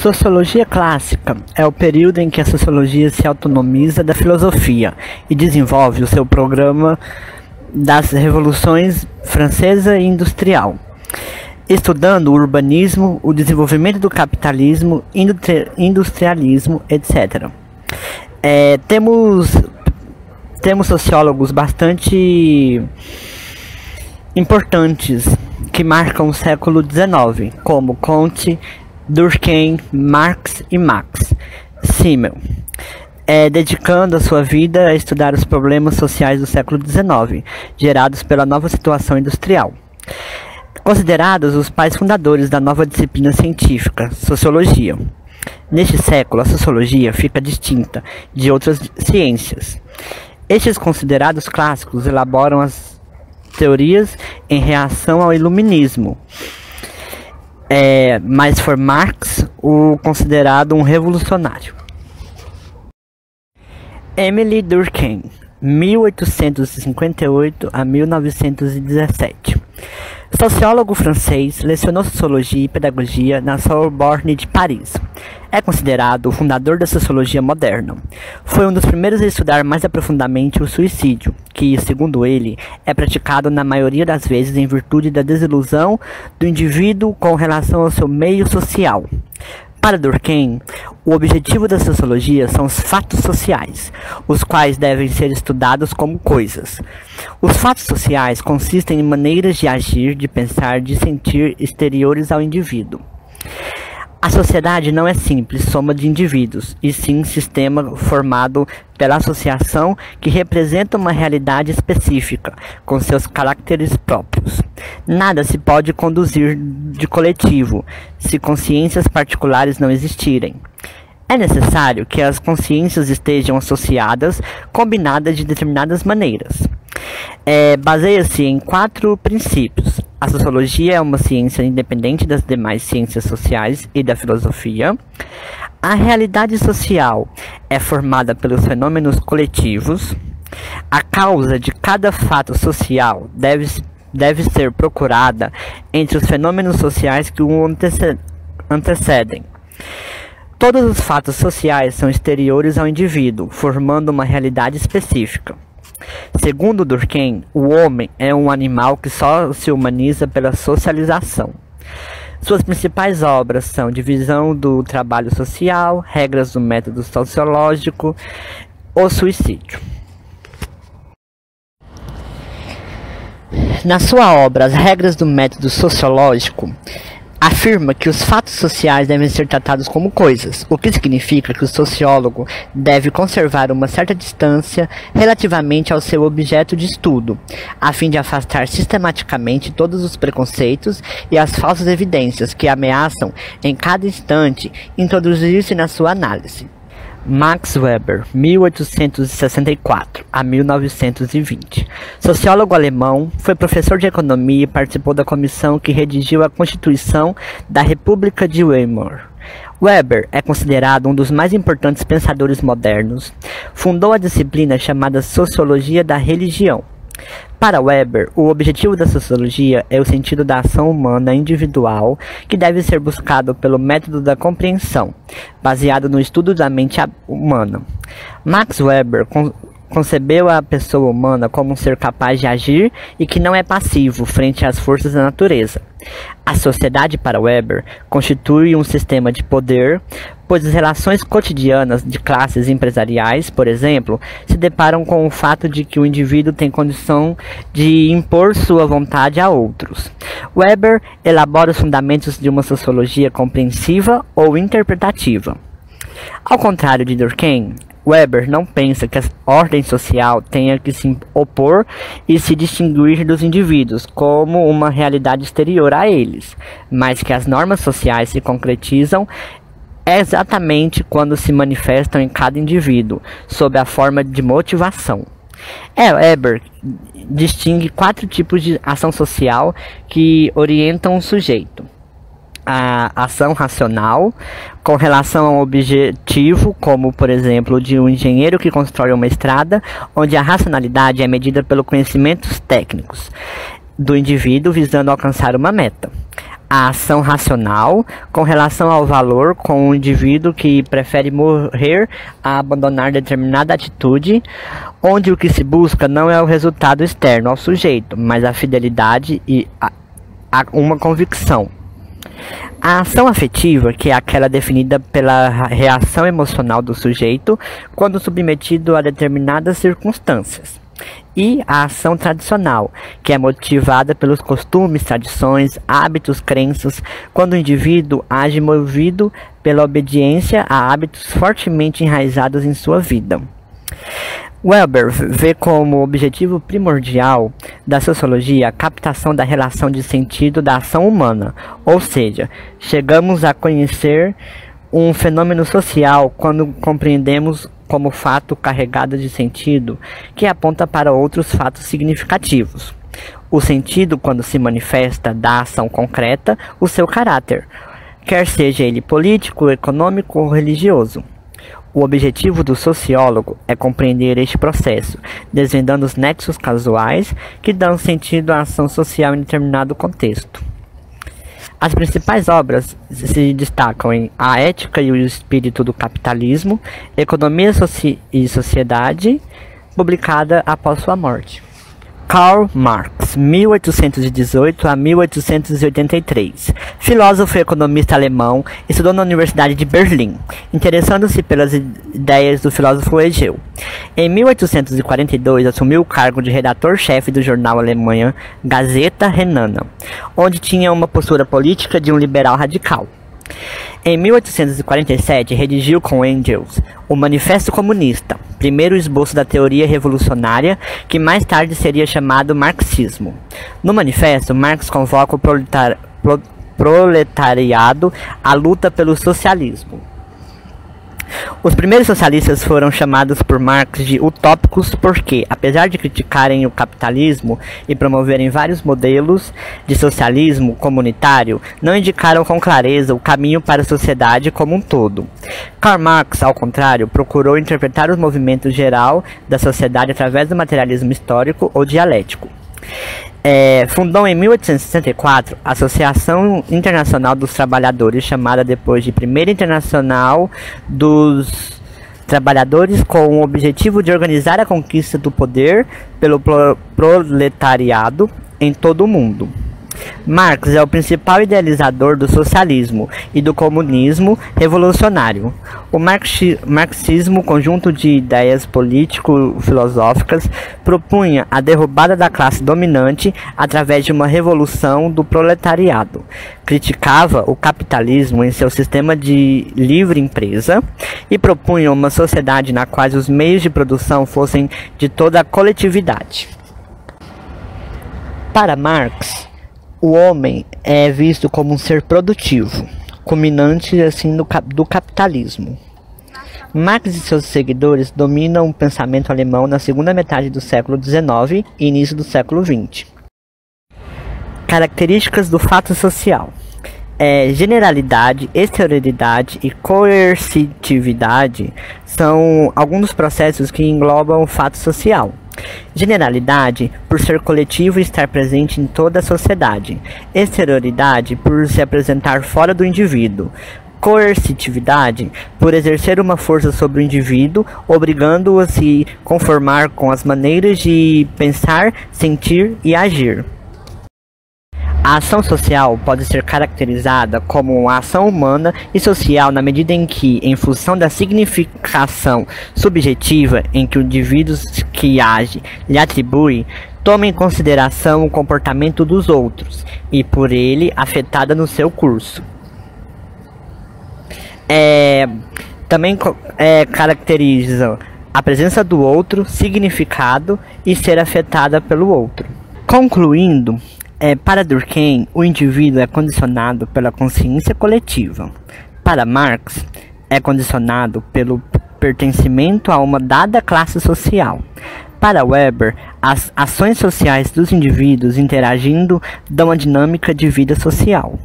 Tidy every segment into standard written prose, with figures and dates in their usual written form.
Sociologia clássica é o período em que a sociologia se autonomiza da filosofia e desenvolve o seu programa das revoluções francesa e industrial, estudando o urbanismo, o desenvolvimento do capitalismo, industrialismo, etc. Temos sociólogos bastante importantes que marcam o século XIX, como Comte, Durkheim, Marx e Max Simmel, dedicando a sua vida a estudar os problemas sociais do século XIX, gerados pela nova situação industrial. Considerados os pais fundadores da nova disciplina científica, sociologia. Neste século, a sociologia fica distinta de outras ciências. Estes considerados clássicos elaboram as teorias em reação ao iluminismo, mas for Marx o considerado um revolucionário. Émile Durkheim, 1858 a 1917. Sociólogo francês, lecionou Sociologia e Pedagogia na Sorbonne de Paris. É considerado o fundador da sociologia moderna. Foi um dos primeiros a estudar mais aprofundadamente o suicídio, que, segundo ele, é praticado na maioria das vezes em virtude da desilusão do indivíduo com relação ao seu meio social. Para Durkheim, o objetivo da sociologia são os fatos sociais, os quais devem ser estudados como coisas. Os fatos sociais consistem em maneiras de agir, de pensar, de sentir exteriores ao indivíduo. A sociedade não é simples soma de indivíduos, e sim sistema formado pela associação que representa uma realidade específica, com seus caracteres próprios. Nada se pode conduzir de coletivo, se consciências particulares não existirem. É necessário que as consciências estejam associadas, combinadas de determinadas maneiras. Baseia-se em 4 princípios. A sociologia é uma ciência independente das demais ciências sociais e da filosofia. A realidade social é formada pelos fenômenos coletivos. A causa de cada fato social deve ser procurada entre os fenômenos sociais que o antecedem. Todos os fatos sociais são exteriores ao indivíduo, formando uma realidade específica. Segundo Durkheim, o homem é um animal que só se humaniza pela socialização. Suas principais obras são Divisão do Trabalho Social, Regras do Método Sociológico, O Suicídio. Na sua obra As Regras do Método Sociológico, afirma que os fatos sociais devem ser tratados como coisas, o que significa que o sociólogo deve conservar uma certa distância relativamente ao seu objeto de estudo, a fim de afastar sistematicamente todos os preconceitos e as falsas evidências que ameaçam, em cada instante, introduzir-se na sua análise. Max Weber, 1864 a 1920. Sociólogo alemão, foi professor de economia e participou da comissão que redigiu a Constituição da República de Weimar. Weber é considerado um dos mais importantes pensadores modernos. Fundou a disciplina chamada Sociologia da Religião. Para Weber, o objetivo da sociologia é o sentido da ação humana individual, que deve ser buscado pelo método da compreensão, baseado no estudo da mente humana. Max Weber concebeu a pessoa humana como um ser capaz de agir e que não é passivo frente às forças da natureza. A sociedade, para Weber, constitui um sistema de poder, pois as relações cotidianas de classes empresariais, por exemplo, se deparam com o fato de que o indivíduo tem condição de impor sua vontade a outros. Weber elabora os fundamentos de uma sociologia compreensiva ou interpretativa. Ao contrário de Durkheim, Weber não pensa que a ordem social tenha que se opor e se distinguir dos indivíduos como uma realidade exterior a eles, mas que as normas sociais se concretizam exatamente quando se manifestam em cada indivíduo, sob a forma de motivação. Weber distingue 4 tipos de ação social que orientam o sujeito. A ação racional, com relação a um objetivo, como por exemplo de um engenheiro que constrói uma estrada, onde a racionalidade é medida pelos conhecimentos técnicos do indivíduo visando alcançar uma meta. A ação racional, com relação ao valor, com o indivíduo que prefere morrer a abandonar determinada atitude, onde o que se busca não é o resultado externo ao sujeito, mas a fidelidade e uma convicção. A ação afetiva, que é aquela definida pela reação emocional do sujeito quando submetido a determinadas circunstâncias. E a ação tradicional, que é motivada pelos costumes, tradições, hábitos, crenças, quando o indivíduo age movido pela obediência a hábitos fortemente enraizados em sua vida. Weber vê como objetivo primordial da sociologia a captação da relação de sentido da ação humana, ou seja, chegamos a conhecer um fenômeno social quando compreendemos como fato carregado de sentido que aponta para outros fatos significativos. O sentido, quando se manifesta da ação concreta, o seu caráter, quer seja ele político, econômico ou religioso. O objetivo do sociólogo é compreender este processo, desvendando os nexos casuais que dão sentido à ação social em determinado contexto. As principais obras se destacam em A Ética e o Espírito do Capitalismo, Economia e Sociedade, publicada após sua morte. Karl Marx, 1818 a 1883, filósofo e economista alemão, estudou na Universidade de Berlim, interessando-se pelas ideias do filósofo Hegel. Em 1842, assumiu o cargo de redator-chefe do jornal alemão Gazeta Renana, onde tinha uma postura política de um liberal radical. Em 1847, redigiu com Engels o Manifesto Comunista, primeiro esboço da teoria revolucionária que mais tarde seria chamado marxismo. No manifesto, Marx convoca o proletariado à luta pelo socialismo. Os primeiros socialistas foram chamados por Marx de utópicos porque, apesar de criticarem o capitalismo e promoverem vários modelos de socialismo comunitário, não indicaram com clareza o caminho para a sociedade como um todo. Karl Marx, ao contrário, procurou interpretar o movimento geral da sociedade através do materialismo histórico ou dialético. Fundou em 1864 a Associação Internacional dos Trabalhadores, chamada depois de Primeira Internacional dos Trabalhadores, com o objetivo de organizar a conquista do poder pelo proletariado em todo o mundo. Marx é o principal idealizador do socialismo e do comunismo revolucionário. O marxismo, conjunto de ideias político-filosóficas, propunha a derrubada da classe dominante através de uma revolução do proletariado. Criticava o capitalismo em seu sistema de livre empresa e propunha uma sociedade na qual os meios de produção fossem de toda a coletividade. Para Marx, o homem é visto como um ser produtivo, culminante assim do capitalismo. Marx e seus seguidores dominam o pensamento alemão na segunda metade do século XIX e início do século XX. Características do fato social: generalidade, exterioridade e coercitividade são alguns dos processos que englobam o fato social. Generalidade, por ser coletivo e estar presente em toda a sociedade. Exterioridade, por se apresentar fora do indivíduo. Coercitividade, por exercer uma força sobre o indivíduo, obrigando-o a se conformar com as maneiras de pensar, sentir e agir. A ação social pode ser caracterizada como uma ação humana e social na medida em que, em função da significação subjetiva em que o indivíduo que age lhe atribui, toma em consideração o comportamento dos outros e, por ele, afetada no seu curso. Também caracteriza a presença do outro, significado e ser afetada pelo outro. Concluindo, para Durkheim, o indivíduo é condicionado pela consciência coletiva. Para Marx, é condicionado pelo pertencimento a uma dada classe social. Para Weber, as ações sociais dos indivíduos interagindo dão uma dinâmica de vida social.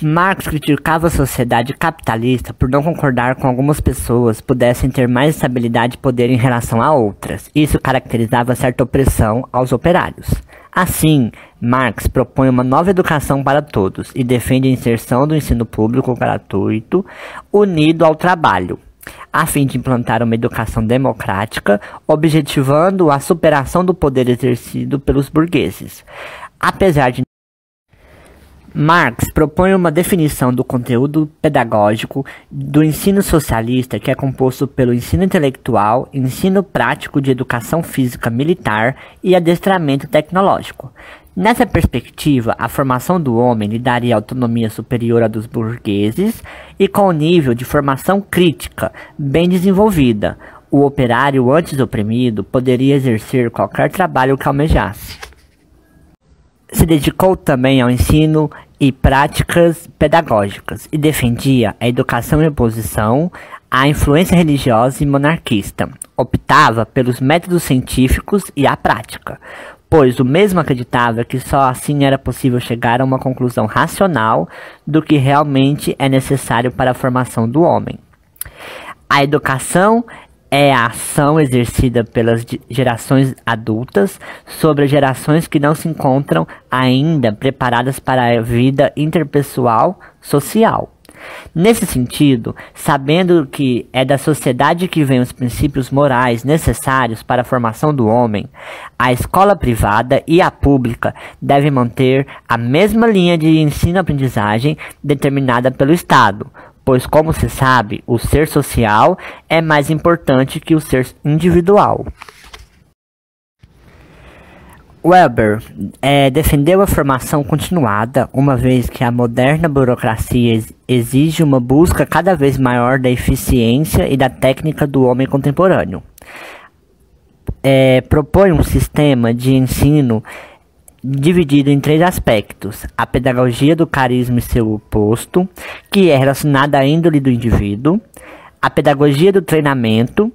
Marx criticava a sociedade capitalista por não concordar com algumas pessoas pudessem ter mais estabilidade e poder em relação a outras. Isso caracterizava certa opressão aos operários. Assim, Marx propõe uma nova educação para todos e defende a inserção do ensino público gratuito unido ao trabalho, a fim de implantar uma educação democrática, objetivando a superação do poder exercido pelos burgueses. Apesar de Marx propõe uma definição do conteúdo pedagógico do ensino socialista que é composto pelo ensino intelectual, ensino prático de educação física militar e adestramento tecnológico. Nessa perspectiva, a formação do homem lhe daria autonomia superior à dos burgueses e com nível de formação crítica bem desenvolvida. O operário antes oprimido poderia exercer qualquer trabalho que almejasse. Se dedicou também ao ensino e práticas pedagógicas e defendia a educação em oposição à influência religiosa e monarquista. Optava pelos métodos científicos e a prática, pois o mesmo acreditava que só assim era possível chegar a uma conclusão racional do que realmente é necessário para a formação do homem. A educação é a ação exercida pelas gerações adultas sobre as gerações que não se encontram ainda preparadas para a vida interpessoal social. Nesse sentido, sabendo que é da sociedade que vêm os princípios morais necessários para a formação do homem, a escola privada e a pública devem manter a mesma linha de ensino-aprendizagem determinada pelo Estado, pois, como se sabe, o ser social é mais importante que o ser individual. Weber defendeu a formação continuada, uma vez que a moderna burocracia exige uma busca cada vez maior da eficiência e da técnica do homem contemporâneo. Propõe um sistema de ensino dividido em 3 aspectos: a pedagogia do carisma e seu oposto, que é relacionada à índole do indivíduo; a pedagogia do treinamento,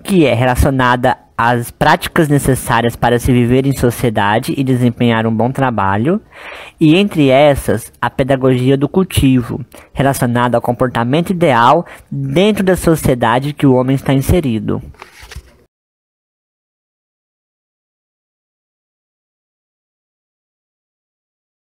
que é relacionada às práticas necessárias para se viver em sociedade e desempenhar um bom trabalho; e entre essas, a pedagogia do cultivo, relacionada ao comportamento ideal dentro da sociedade que o homem está inserido.